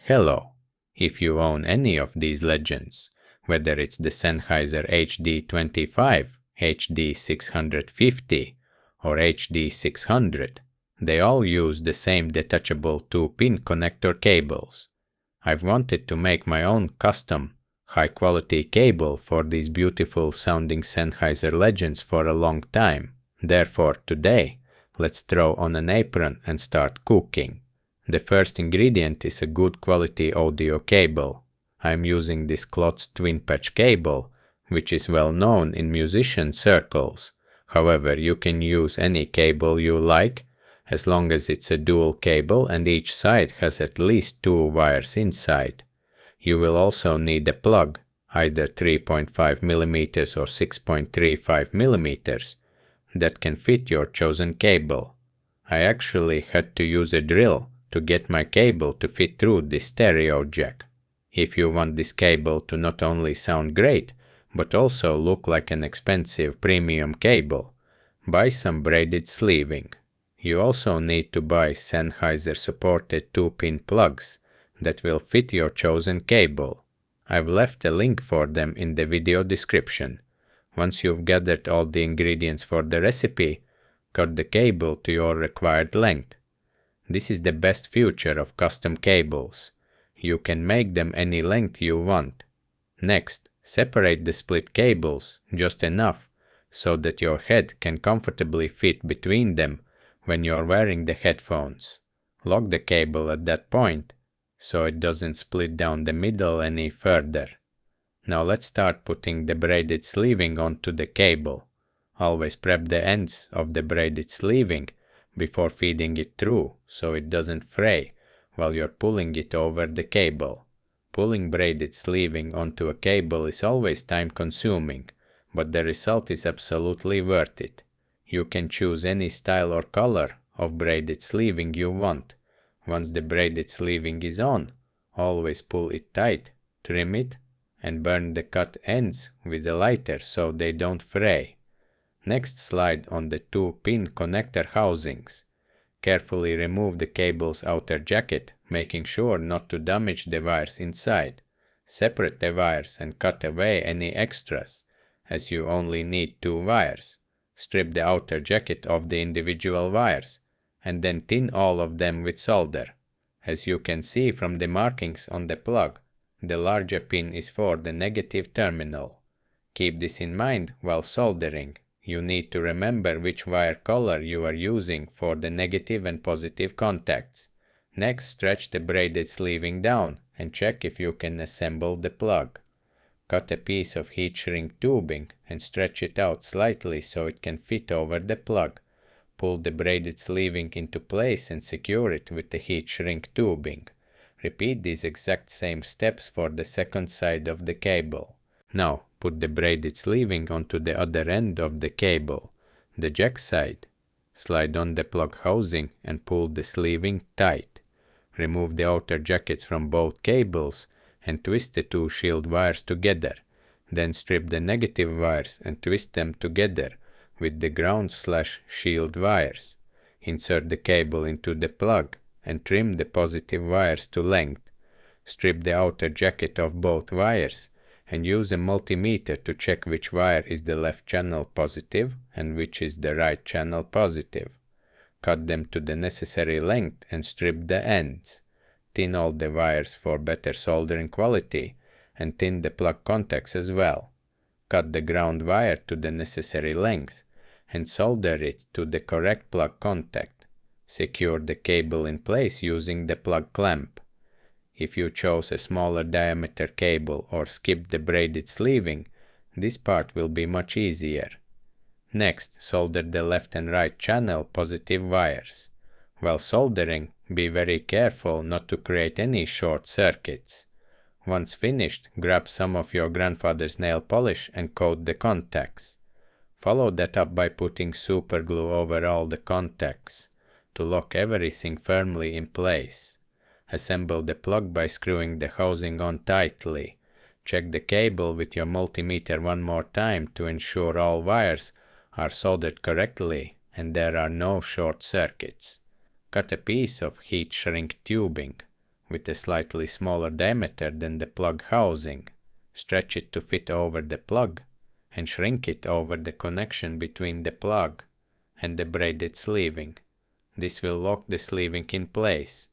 Hello! If you own any of these legends, whether it's the Sennheiser HD-25, HD-650 or HD-600, they all use the same detachable 2-pin connector cables. I've wanted to make my own custom, high-quality cable for these beautiful sounding Sennheiser legends for a long time. Therefore, today, let's throw on an apron and start cooking. The first ingredient is a good quality audio cable. I'm using this Klotz Twinpatch cable, which is well known in musician circles. However, you can use any cable you like, as long as it's a dual cable and each side has at least 2 wires inside. You will also need a plug, either 3.5 mm or 6.35 mm, that can fit your chosen cable. I actually had to use a drill to get my cable to fit through this stereo jack. If you want this cable to not only sound great, but also look like an expensive premium cable, buy some braided sleeving. You also need to buy Sennheiser supported 2-pin plugs that will fit your chosen cable. I've left a link for them in the video description. Once you've gathered all the ingredients for the recipe, cut the cable to your required length. This is the best feature of custom cables. You can make them any length you want. Next, separate the split cables just enough so that your head can comfortably fit between them when you're wearing the headphones. Lock the cable at that point so it doesn't split down the middle any further. Now let's start putting the braided sleeving onto the cable. Always prep the ends of the braided sleeving before feeding it through so it doesn't fray while you're pulling it over the cable. Pulling braided sleeving onto a cable is always time consuming, but the result is absolutely worth it. You can choose any style or color of braided sleeving you want. Once the braided sleeving is on, always pull it tight, trim it, and burn the cut ends with a lighter so they don't fray. Next, slide on the 2-pin connector housings. Carefully remove the cable's outer jacket, making sure not to damage the wires inside. Separate the wires and cut away any extras, as you only need 2 wires. Strip the outer jacket of the individual wires, and then tin all of them with solder. As you can see from the markings on the plug, the larger pin is for the negative terminal. Keep this in mind while soldering. You need to remember which wire color you are using for the negative and positive contacts. Next, stretch the braided sleeving down and check if you can assemble the plug. Cut a piece of heat shrink tubing and stretch it out slightly so it can fit over the plug. Pull the braided sleeving into place and secure it with the heat shrink tubing. Repeat these exact same steps for the second side of the cable. Now, put the braided sleeving onto the other end of the cable, the jack side. Slide on the plug housing and pull the sleeving tight. Remove the outer jackets from both cables and twist the 2 shield wires together. Then strip the negative wires and twist them together with the ground/shield wires. Insert the cable into the plug and trim the positive wires to length. Strip the outer jacket of both wires and use a multimeter to check which wire is the left channel positive and which is the right channel positive. Cut them to the necessary length and strip the ends. Tin all the wires for better soldering quality and tin the plug contacts as well. Cut the ground wire to the necessary length and solder it to the correct plug contact. Secure the cable in place using the plug clamp. If you chose a smaller diameter cable or skipped the braided sleeving, this part will be much easier. Next, solder the left and right channel positive wires. While soldering, be very careful not to create any short circuits. Once finished, grab some of your grandfather's nail polish and coat the contacts. Follow that up by putting super glue over all the contacts to lock everything firmly in place. Assemble the plug by screwing the housing on tightly. Check the cable with your multimeter one more time to ensure all wires are soldered correctly and there are no short circuits. Cut a piece of heat shrink tubing. with a slightly smaller diameter than the plug housing. Stretch it to fit over the plug and shrink it over the connection between the plug and the braided sleeving. This will lock the sleeving in place.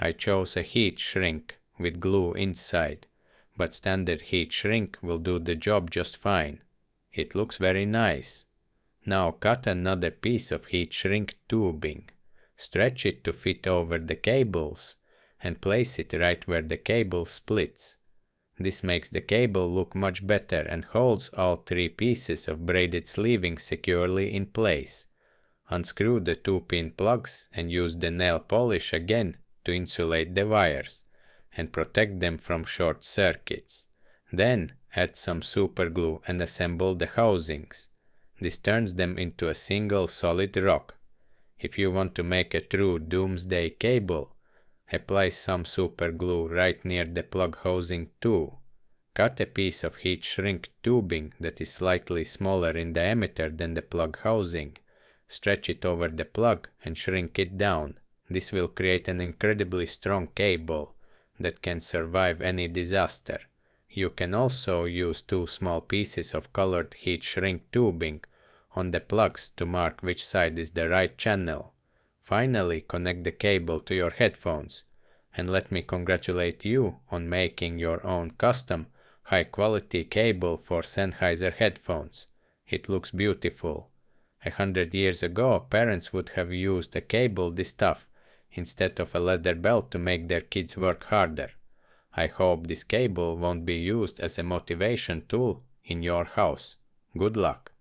I chose a heat shrink with glue inside, but standard heat shrink will do the job just fine. It looks very nice. Now cut another piece of heat shrink tubing. Stretch it to fit over the cables and place it right where the cable splits. This makes the cable look much better and holds all three pieces of braided sleeving securely in place. Unscrew the 2-pin plugs and use the nail polish again to insulate the wires and protect them from short circuits. Then add some super glue and assemble the housings. This turns them into a single solid rock. If you want to make a true doomsday cable, apply some super glue right near the plug housing too. Cut a piece of heat shrink tubing that is slightly smaller in diameter than the plug housing. Stretch it over the plug and shrink it down. This will create an incredibly strong cable that can survive any disaster. You can also use 2 small pieces of colored heat shrink tubing on the plugs to mark which side is the right channel. Finally, connect the cable to your headphones, and let me congratulate you on making your own custom high-quality cable for Sennheiser headphones. It looks beautiful. 100 years ago, parents would have used a cable this tough instead of a leather belt to make their kids work harder. I hope this cable won't be used as a motivation tool in your house. Good luck!